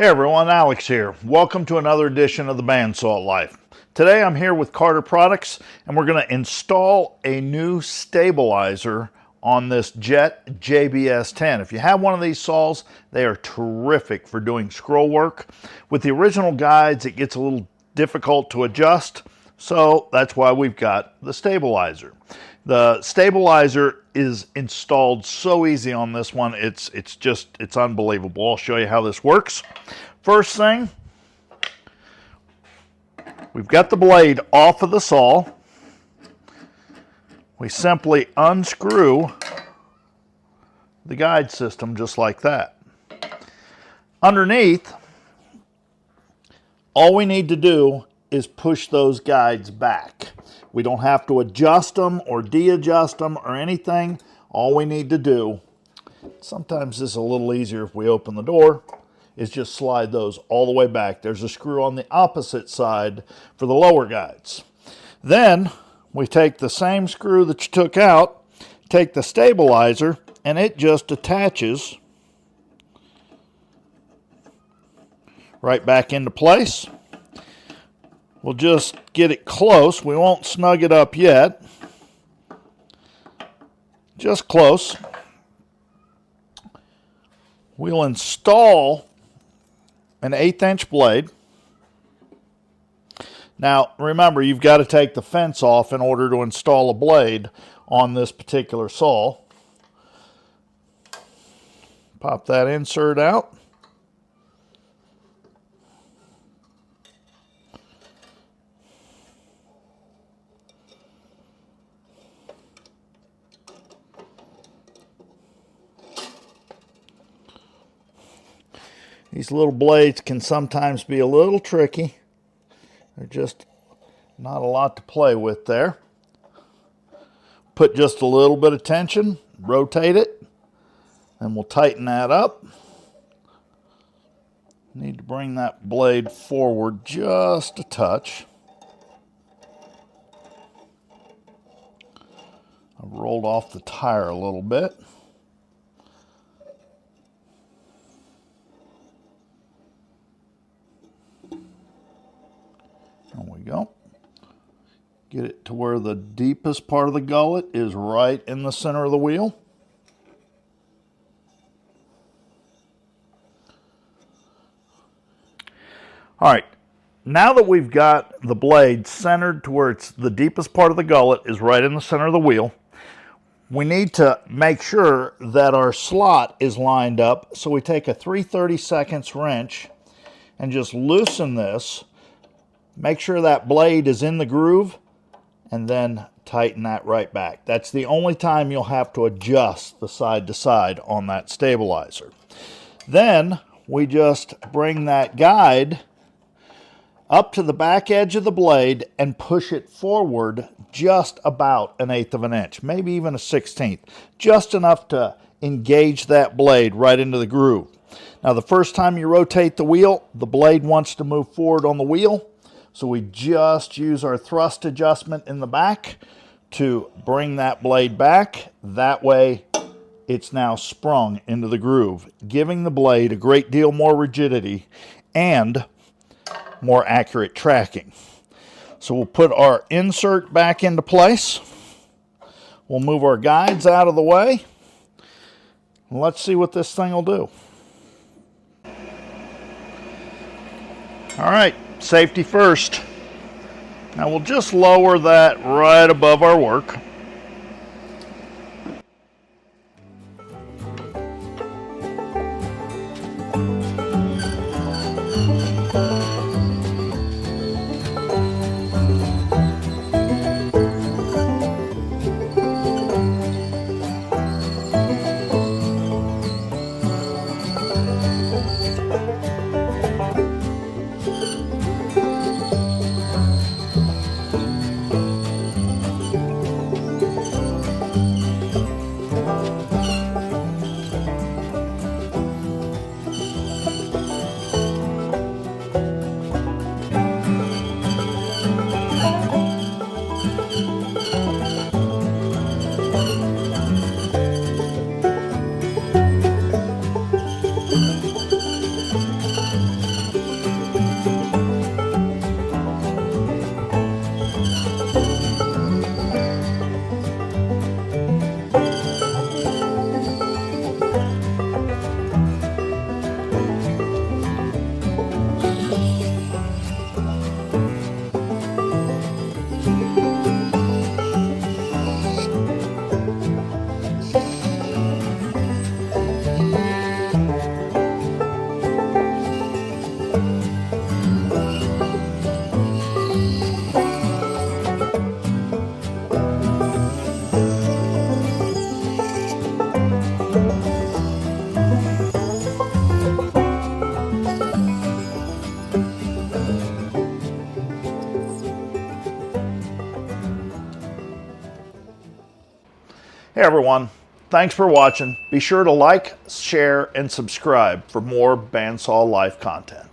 Hey everyone, Alex here. Welcome to another edition of the Bandsaw Life. Today I'm here with Carter Products and we're going to install a new stabilizer on this JET JBS10. If you have one of these saws, they are terrific for doing scroll work. With the original guides, it gets a little difficult to adjust, so that's why we've got the stabilizer. The stabilizer is installed so easy on this one, it's unbelievable. I'll show you how this works. First thing, we've got the blade off of the saw. We simply unscrew the guide system just like that. Underneath, all we need to do is push those guides back. We don't have to adjust them or de-adjust them or anything. All we need to do, sometimes this is a little easier if we open the door, is just slide those all the way back. There's a screw on the opposite side for the lower guides. Then we take the same screw that you took out, take the stabilizer, and it just attaches right back into place. We'll just get it close. We won't snug it up yet. Just close. We'll install an 1/8" blade. Now, remember, you've got to take the fence off in order to install a blade on this particular saw. Pop that insert out. These little blades can sometimes be a little tricky. They're just not a lot to play with there. Put just a little bit of tension, rotate it, and we'll tighten that up. Need to bring that blade forward just a touch. I've rolled off the tire a little bit. There we go. Get it to where the deepest part of the gullet is right in the center of the wheel. All right, now that we've got the blade centered to where it's the deepest part of the gullet is right in the center of the wheel, we need to make sure that our slot is lined up. So we take a 3/32 wrench and just loosen this. Make sure that blade is in the groove and then tighten that right back. That's the only time you'll have to adjust the side to side on that stabilizer. Then we just bring that guide up to the back edge of the blade and push it forward just about 1/8 inch, maybe even a 1/16, just enough to engage that blade right into the groove. Now the first time you rotate the wheel, the blade wants to move forward on the wheel. So we just use our thrust adjustment in the back to bring that blade back. That way it's now sprung into the groove, giving the blade a great deal more rigidity and more accurate tracking. So we'll put our insert back into place. We'll move our guides out of the way. And let's see what this thing will do. All right. Safety first. Now we'll just lower that right above our work. Hey everyone, thanks for watching. Be sure to like, share, and subscribe for more Bandsaw Life content.